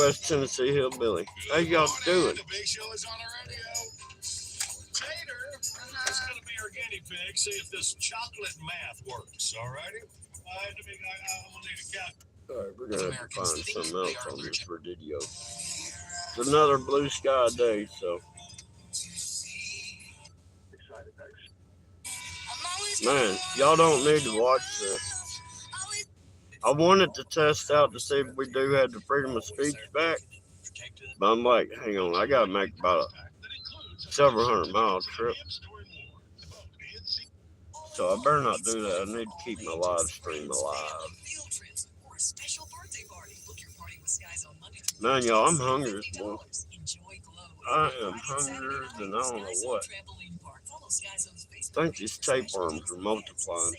West Tennessee Hillbilly. How y'all doing? The big show is on the radio. Tater is going to be our guinea pig. See if this chocolate math works. All righty. I'm going to need a cat. All right, we're gonna have to find something else on this video. It's another blue sky day, so man, y'all don't need to watch this. I wanted to test out to see if we do have the freedom of speech back, but I'm like, hang on, I gotta make about a several 100-mile trip, so I better not do that. I need to keep my live stream alive. Man, y'all, I'm hungry this morning. I am hungrier than I don't know what. I think these tapeworms are multiplying.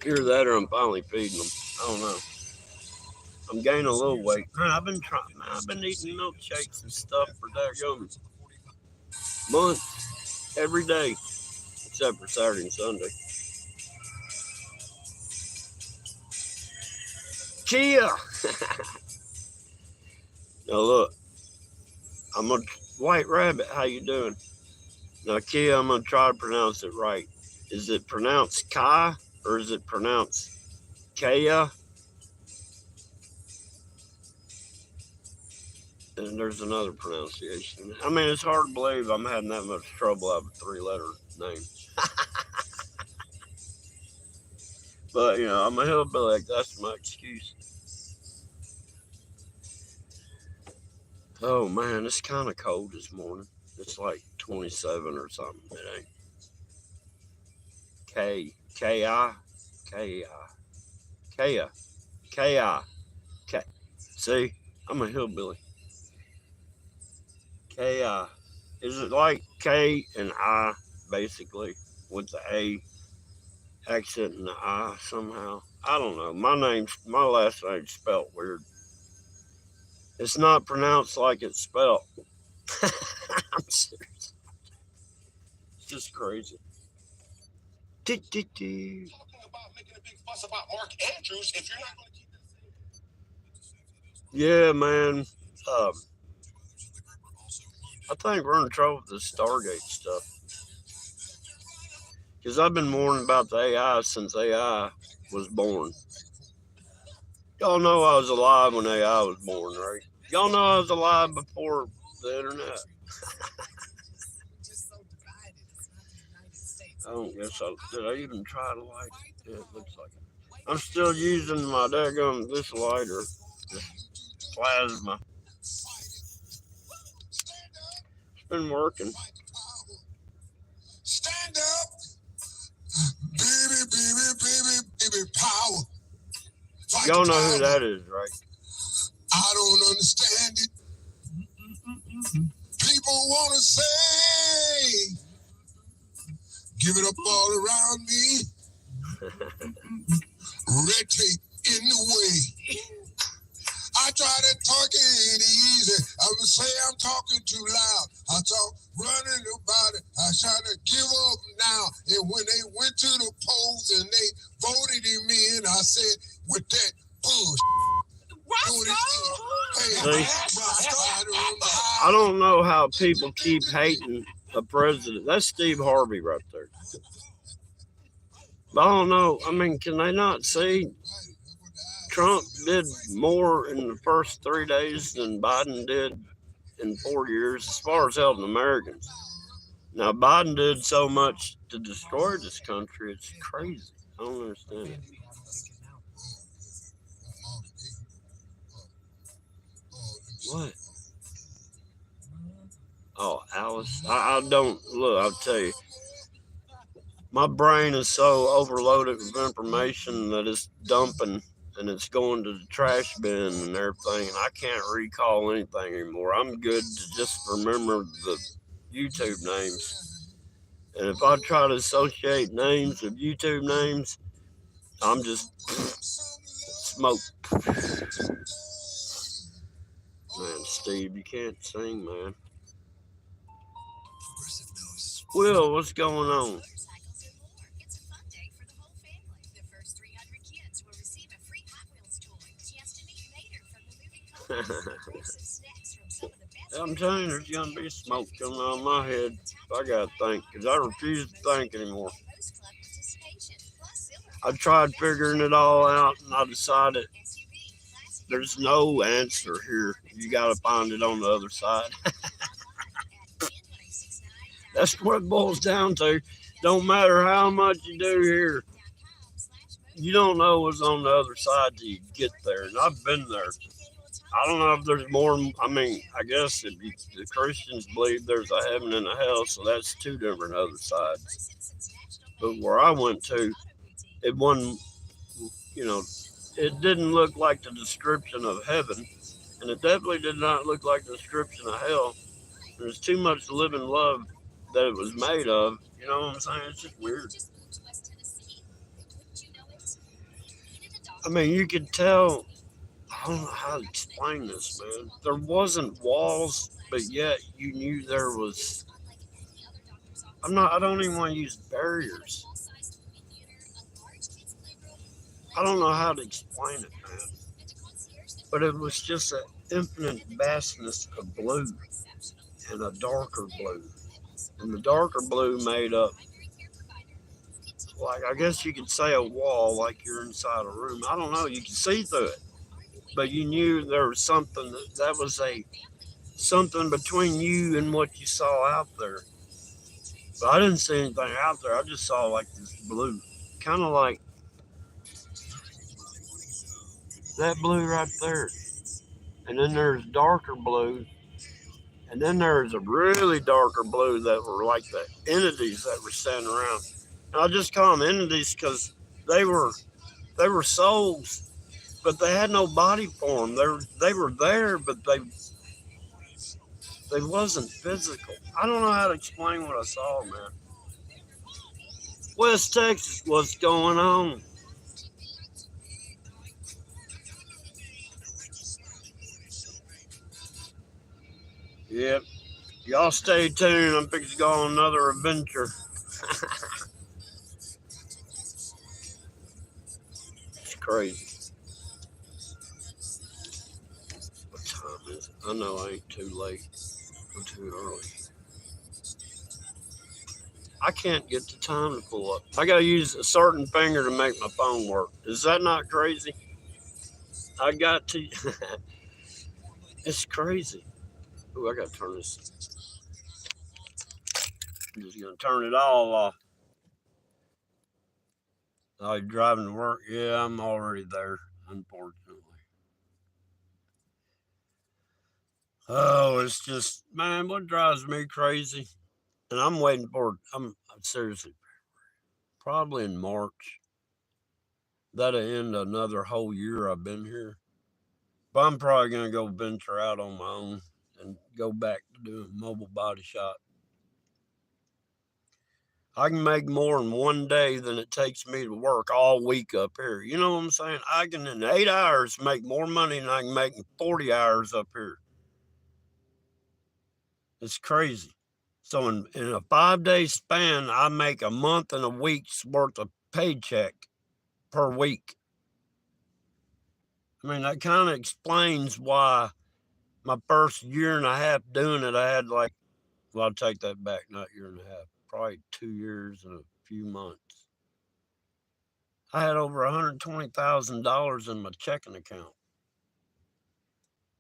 Either that or I'm finally feeding them. I don't know. I'm gaining a little weight. Man, I've been eating milkshakes and stuff for that month, every day, except for Saturday and Sunday. Kia! Now look, I'm a White Rabbit. How you doing? Now Kia, I'm gonna try to pronounce it right. Is it pronounced Kai or is it pronounced Kaya? And there's another pronunciation. I mean, it's hard to believe I'm having that much trouble out of a 3-letter name. But, you know, I'm a hillbilly. That's my excuse. Oh, man, it's kind of cold this morning. It's like 27 or something. It ain't. K-I. See, I'm a hillbilly. K-I. Is it like K and I, basically, with the A accent and the I somehow? I don't know. My last name's spelled weird. It's not pronounced like it's spelled. I'm serious. It's just crazy. Talking about making a big fuss about Mark Andrews if you're not going to keep that safe. Yeah, man. I think we're in trouble with this Stargate stuff. Because I've been warning about the AI since AI was born. Y'all know I was alive when AI was born, right? Y'all know I was alive before the internet. I don't guess did I even try to light it? Yeah, it looks like it. I'm still using my daggum this lighter, this plasma. It's been working. Stand up, baby, power. Y'all know who that is, right? I don't understand it. People want to say, give it up all around me. Red tape in the way. I try to talk it easy. I would say I'm talking too loud. I talk running about it. I try to give up now. And when they went to the polls and they voted him in, I said, with that bullshit. I don't know how people keep hating a president. That's Steve Harvey right there. But I don't know. I mean, can they not see Trump did more in the first 3 days than Biden did in 4 years as far as helping Americans? Now, Biden did so much to destroy this country. It's crazy. I don't understand it. What? Oh, Alice. I don't look. I'll tell you. My brain is so overloaded with information that it's dumping and it's going to the trash bin and everything. And I can't recall anything anymore. I'm good to just remember the YouTube names. And if I try to associate names of YouTube names, I'm just smoke. Man, Steve, you can't sing, man. Will, what's going on? I'm telling you, there's gonna be smoke coming out of my head if I gotta think, because I refuse to think anymore. I tried figuring it all out, and I decided there's no answer here. You gotta find it on the other side. That's what it boils down to. Don't matter how much you do here, you don't know what's on the other side till you get there. And I've been there. I don't know if there's more. I mean, I guess if the Christians believe there's a heaven and a hell, so that's two different other sides. But where I went to, it wasn't, you know, it didn't look like the description of heaven, and it definitely did not look like the description of hell. There's too much living love that it was made of. You know what I'm saying? It's just weird. I mean, you could tell. I don't know how to explain this, man. There wasn't walls, but yet you knew there was. I'm not. I don't even want to use barriers. I don't know how to explain it, man. But it was just an infinite vastness of blue and a darker blue, and the darker blue made up, like, I guess you could say, a wall, like you're inside a room. I don't know. You could see through it, but you knew there was something that was a something between you and what you saw out there. But I didn't see anything out there. I just saw like this blue, kind of like that blue right there. And then there's darker blue, and then there's a really darker blue that were like the entities that were standing around. And I just call them entities because they were they were souls, but they had no body form. They were there, but they wasn't physical. I don't know how to explain what I saw, man. West Texas, what's going on? Yep. Y'all stay tuned. I'm fixing to go on another adventure. It's crazy. What time is it? I know I ain't too late or too early. I can't get the time to pull up. I gotta use a certain finger to make my phone work. Is that not crazy? I got to. It's crazy. Ooh, I gotta turn this. I'm just gonna turn it all off. Oh, you driving to work? Yeah, I'm already there, unfortunately. Oh, it's just, man, what drives me crazy? And I'm waiting for, I'm seriously, probably in March. That'll end another whole year I've been here. But I'm probably going to go venture out on my own and go back to doing mobile body shop. I can make more in one day than it takes me to work all week up here. You know what I'm saying? I can, in 8 hours, make more money than I can make in 40 hours up here. It's crazy. So in a 5 day span, I make a month and a week's worth of paycheck per week. I mean, that kind of explains why my first year and a half doing it, I had like, well, I'll take that back, not year and a half, probably 2 years and a few months. I had over $120,000 in my checking account.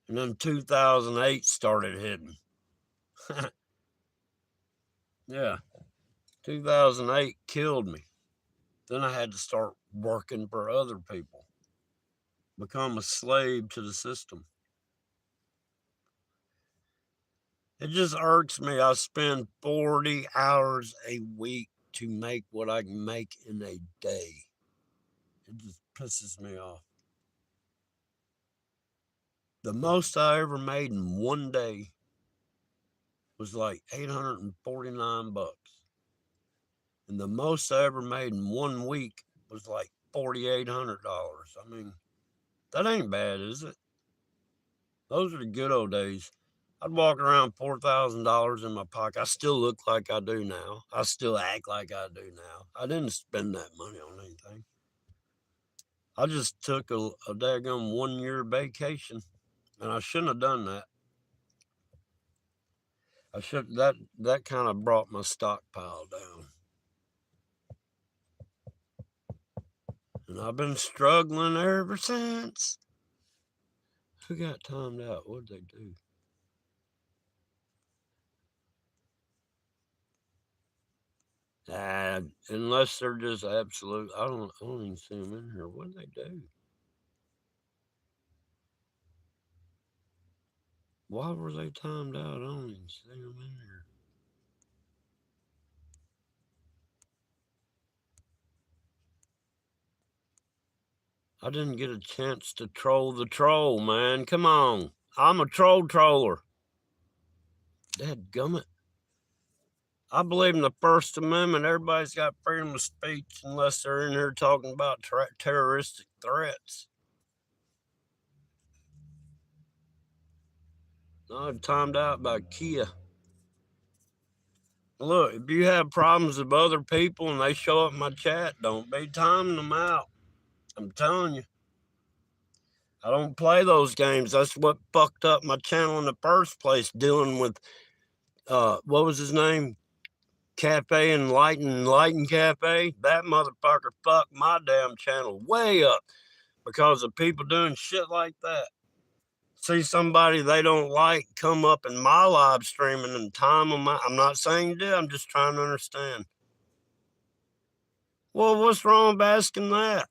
And then 2008 started hitting. Yeah, 2008 killed me. Then I had to start working for other people, become a slave to the system. It just irks me. I spend 40 hours a week to make what I can make in a day. It just pisses me off. The most I ever made in one day was like 849 bucks. And the most I ever made in one week was like $4,800. I mean, that ain't bad, is it? Those are the good old days. I'd walk around $4,000 in my pocket. I still look like I do now. I still act like I do now. I didn't spend that money on anything. I just took a daggone 1 year vacation And I shouldn't have done that. I should that kind of brought my stockpile down. And I've been struggling ever since. Who got timed out? What'd they do? Unless they're just absolute. I don't even see them in here. What'd they do? Why were they timed out? I don't even see them in here. I didn't get a chance to troll the troll, man. Come on. I'm a troller. Dadgummit. I believe in the First Amendment. Everybody's got freedom of speech unless they're in here talking about terroristic threats. I'm timed out by Kia. Look, if you have problems with other people and they show up in my chat, don't be timing them out. I'm telling you. I don't play those games. That's what fucked up my channel in the first place, dealing with, what was his name? Cafe Enlighten Cafe. That motherfucker fucked my damn channel way up because of people doing shit like that. See somebody they don't like come up in my live streaming and time them out. I'm not saying you do. I'm just trying to understand. Well, what's wrong with asking that?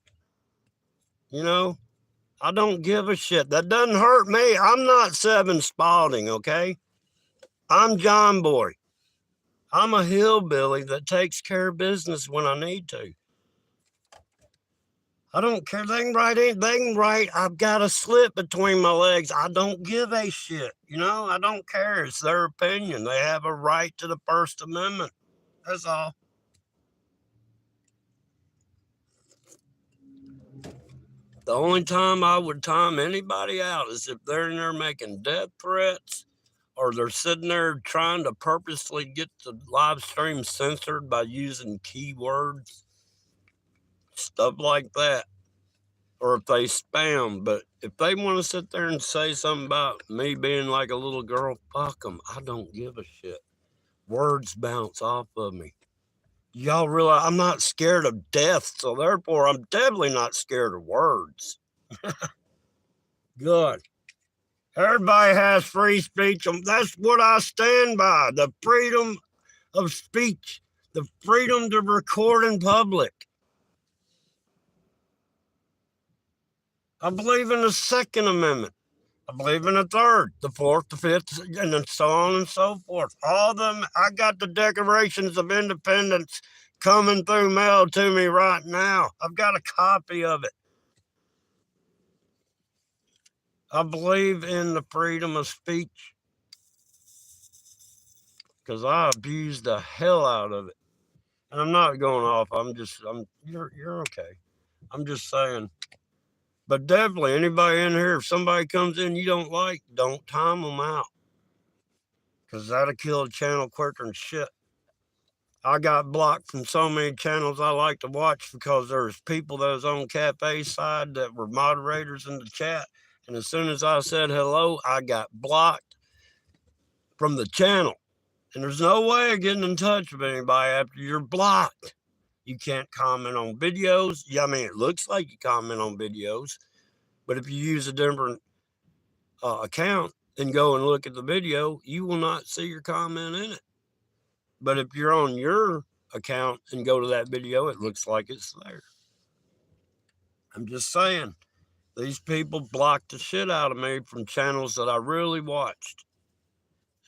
You know, I don't give a shit. That doesn't hurt me. I'm not Seven Spalding, okay? I'm John Boy. I'm a hillbilly that takes care of business when I need to. I don't care. They can write, I've got a slit between my legs. I don't give a shit. You know, I don't care. It's their opinion. They have a right to the First Amendment. That's all. The only time I would time anybody out is if they're in there making death threats or they're sitting there trying to purposely get the live stream censored by using keywords, stuff like that. Or if they spam, but if they want to sit there and say something about me being like a little girl, fuck them. I don't give a shit. Words bounce off of me. Y'all realize I'm not scared of death, so therefore I'm definitely not scared of words. Good. Everybody has free speech. That's what I stand by. The freedom of speech, the freedom to record in public. I believe in the Second Amendment. I believe in the third, the fourth, the fifth, and then so on and so forth. All of them, I got the Declarations of Independence coming through mail to me right now. I've got a copy of it. I believe in the freedom of speech because I abuse the hell out of it. And I'm not going off. You're okay. I'm just saying. But definitely, anybody in here, if somebody comes in you don't like, don't time them out. Because that'll kill a channel quicker than shit. I got blocked from so many channels I like to watch because there's people that was on Cafe side that were moderators in the chat. And as soon as I said hello, I got blocked from the channel. And there's no way of getting in touch with anybody after you're blocked. You can't comment on videos. Yeah, I mean, it looks like you comment on videos. But if you use a different account and go and look at the video, you will not see your comment in it. But if you're on your account and go to that video, it looks like it's there. I'm just saying, these people blocked the shit out of me from channels that I really watched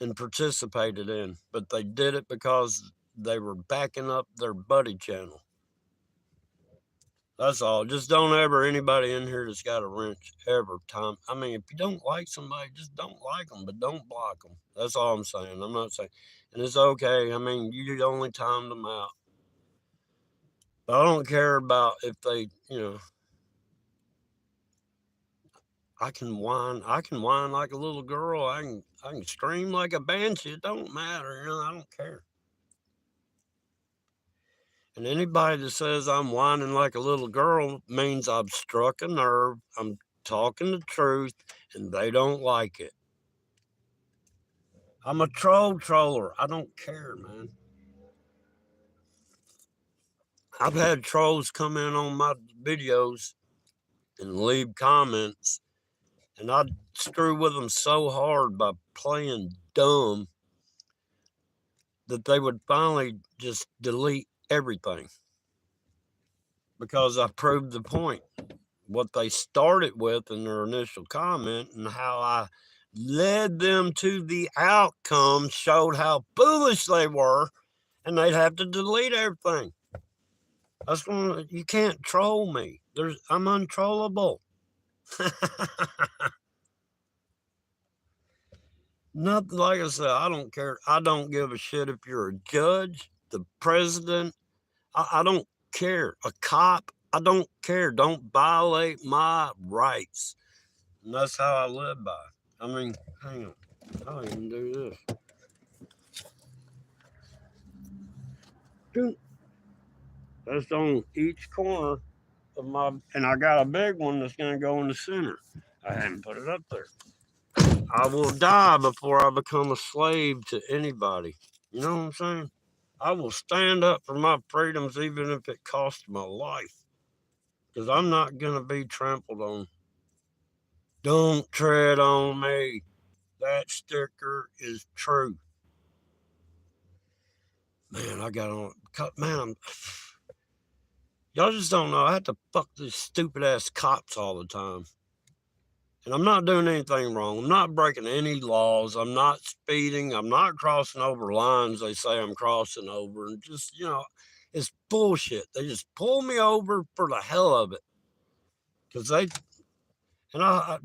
and participated in. But they did it because they were backing up their buddy channel. That's all. Just don't ever, anybody in here that's got a wrench, ever time. I mean, if you don't like somebody, just don't like them, but don't block them. That's all I'm saying. I'm not saying, and it's okay. I mean, you only timed them out. But I don't care about if they, I can whine like a little girl. I can scream like a banshee. It don't matter. I don't care. And anybody that says I'm whining like a little girl means I've struck a nerve. I'm talking the truth, and they don't like it. I'm a troller. I don't care, man. I've had trolls come in on my videos and leave comments, and I screw with them so hard by playing dumb that they would finally just delete everything because I proved the point. What they started with in their initial comment and how I led them to the outcome showed how foolish they were, and they'd have to delete everything. That's when you can't troll me. I'm untrollable. Nothing, like I said, I don't care. I don't give a shit if you're a judge, the president. I don't care. A cop. I don't care. Don't violate my rights. And that's how I live by. I mean, hang on. I'll even do this. That's on each corner of my, and I got a big one that's going to go in the center. I hadn't put it up there. I will die before I become a slave to anybody. You know what I'm saying? I will stand up for my freedoms even if it costs my life. Because I'm not going to be trampled on. Don't tread on me. That sticker is true. Man, I got on. Man, y'all just don't know. I have to fuck these stupid ass cops all the time. And I'm not doing anything wrong. I'm not breaking any laws. I'm not speeding. I'm not crossing over lines they say I'm crossing over. And just, it's bullshit. They just pull me over for the hell of it. Because I got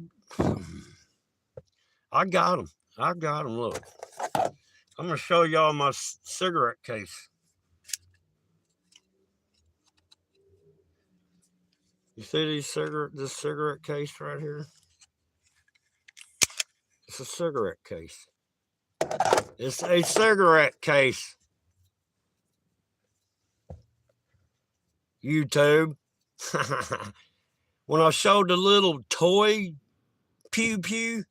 them. I got them. Look, I'm going to show y'all my cigarette case. You see this cigarette case right here? It's a cigarette case. It's a cigarette case. YouTube. When I showed the little toy pew pew,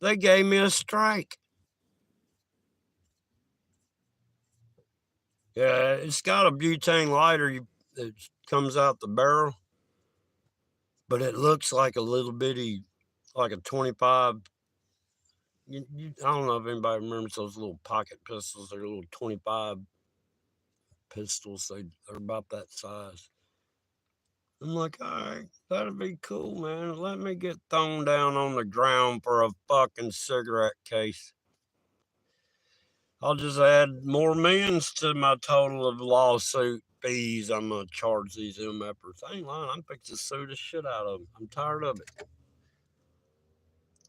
they gave me a strike. Yeah, it's got a butane lighter that comes out the barrel, but it looks like a little bitty, like a 25. I don't know if anybody remembers those little pocket pistols. They're little 25 pistols. They're about that size. I'm like, all right, that'd be cool, man. Let me get thrown down on the ground for a fucking cigarette case. I'll just add more millions to my total of lawsuit fees I'm going to charge these MFers. I ain't lying. I'm fixing to sue the shit out of them. I'm tired of it.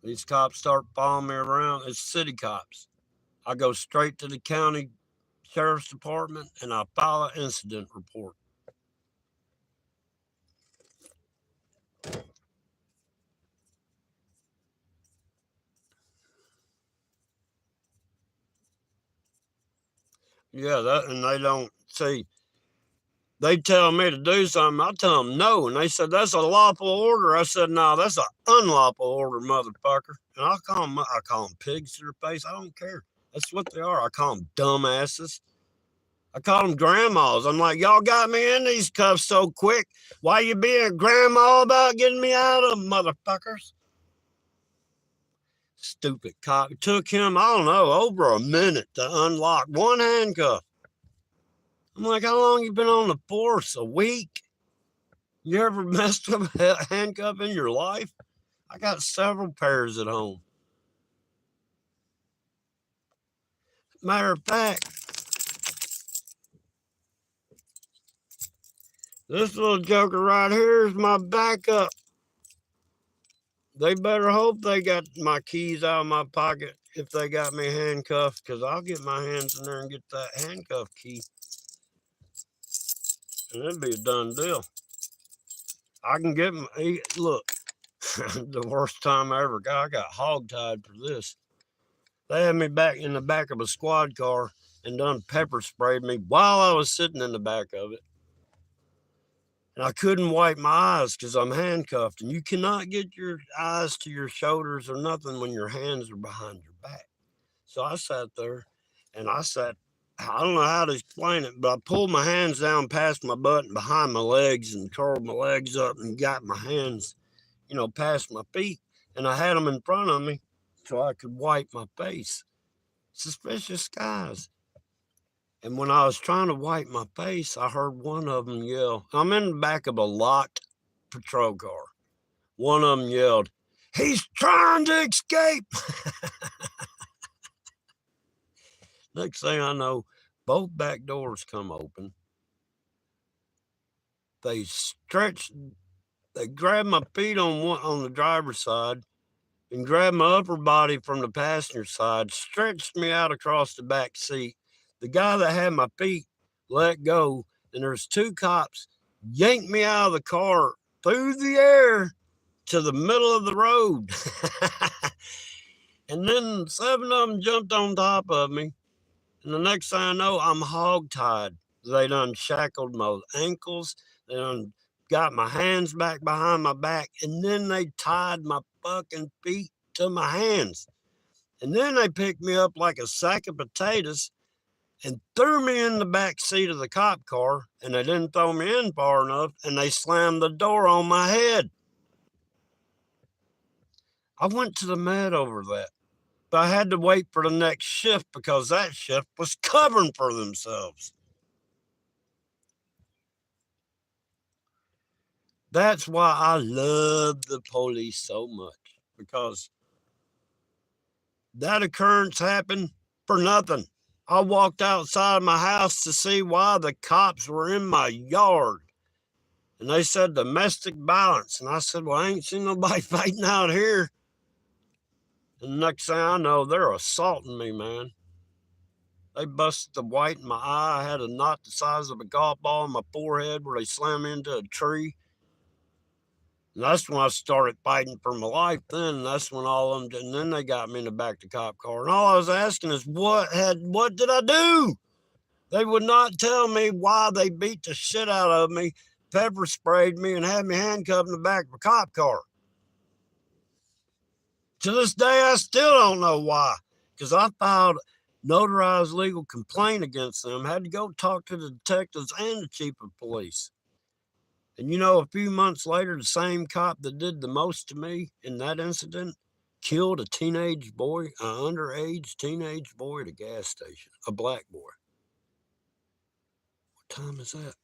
These cops start following me around. It's city cops. I go straight to the county sheriff's department and I file an incident report. Yeah, and they don't see. They tell me to do something. I tell them no. And they said, that's a lawful order. I said, no, that's an unlawful order, motherfucker. And I call them pigs to their face. I don't care. That's what they are. I call them dumbasses. I call them grandmas. I'm like, y'all got me in these cuffs so quick. Why you being a grandma about getting me out of them, motherfuckers? Stupid cop. It took him, I don't know, over a minute to unlock one handcuff. I'm like, how long you been on the force? A week? You ever messed up a handcuff in your life? I got several pairs at home. Matter of fact, this little joker right here is my backup. They better hope they got my keys out of my pocket if they got me handcuffed, because I'll get my hands in there and get that handcuff key. And it'd be a done deal. I can get them. Look, the worst time I ever got, I got hogtied for this. They had me back in the back of a squad car and done pepper sprayed me while I was sitting in the back of it. And I couldn't wipe my eyes because I'm handcuffed. And you cannot get your eyes to your shoulders or nothing when your hands are behind your back. So I sat there and I don't know how to explain it, but I pulled my hands down past my butt and behind my legs and curled my legs up and got my hands, past my feet. And I had them in front of me so I could wipe my face. Suspicious guys. And when I was trying to wipe my face, I heard one of them yell. I'm in the back of a locked patrol car. One of them yelled, "He's trying to escape." Next thing I know, both back doors come open. They grabbed my feet on the driver's side and grabbed my upper body from the passenger side, stretched me out across the back seat. The guy that had my feet let go, and there's two cops yanked me out of the car through the air to the middle of the road. And then 7 of them jumped on top of me. And the next thing I know, I'm hogtied. They done shackled my ankles. They done got my hands back behind my back. And then they tied my fucking feet to my hands. And then they picked me up like a sack of potatoes and threw me in the back seat of the cop car. And they didn't throw me in far enough. And they slammed the door on my head. I went to the med over that. But I had to wait for the next shift because that shift was covering for themselves. That's why I love the police so much, because that occurrence happened for nothing. I walked outside my house to see why the cops were in my yard. And they said domestic violence. And I said, well, I ain't seen nobody fighting out here. And the next thing I know, they're assaulting me, man. They busted the white in my eye. I had a knot the size of a golf ball in my forehead where they slammed me into a tree. And that's when I started fighting for my life then. And that's when all of them did. And then they got me in the back of the cop car. And all I was asking is, what did I do? They would not tell me why they beat the shit out of me, pepper sprayed me, and had me handcuffed in the back of a cop car. To this day, I still don't know why. Because I filed notarized legal complaint against them, had to go talk to the detectives and the chief of police. And a few months later, the same cop that did the most to me in that incident killed a teenage boy, an underage teenage boy at a gas station, a black boy. What time is that?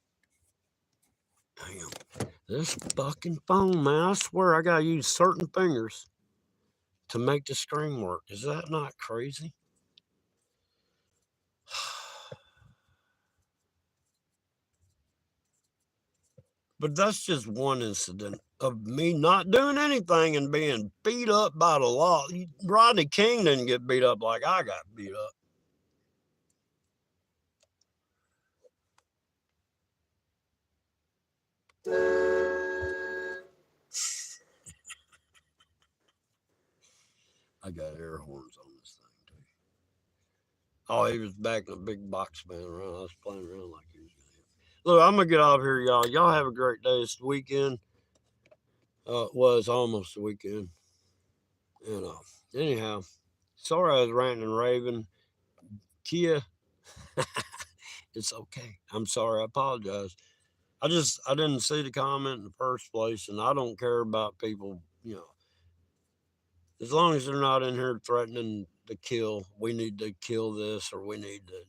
Damn, this fucking phone, man, I swear I gotta use certain fingers to make the screen work. Is that not crazy? But that's just one incident of me not doing anything and being beat up by the law. Rodney King didn't get beat up like I got beat up. I got air horns on this thing too. Oh, he was backing a big box fan around. I was playing around like he was gonna hit. Look, I'm gonna get off here, y'all. Y'all have a great day. It's the weekend. It's almost the weekend. Anyhow, sorry I was ranting and raving. Kia, it's okay. I'm sorry. I apologize. I didn't see the comment in the first place, and I don't care about people, as long as they're not in here threatening to kill, we need to kill this, or we need to,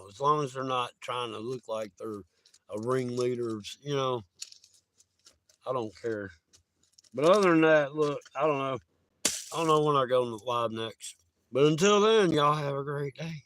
as long as they're not trying to look like they're a ringleader, I don't care. But other than that, look, I don't know when I go live next. But until then, y'all have a great day.